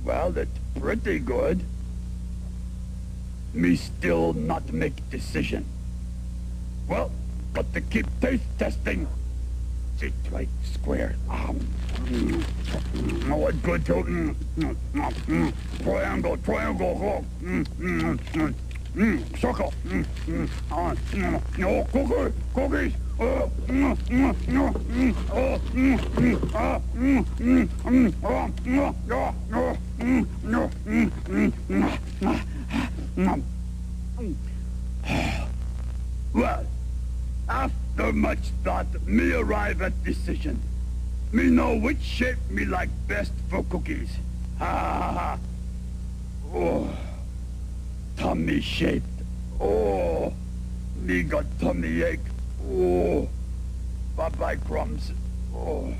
Well, it's pretty good. Me still not make decision. Well, got to keep taste testing. Sit right square. Oh, it's good too. Triangle, triangle. Circle. Oh, cookies. Well, after much thought, me arrive at decision. Me know which shape me like best for cookies. Ha ha ha. Oh, tummy shaped. Oh, me got tummy ache. Oh, bye-bye crumbs. Oh.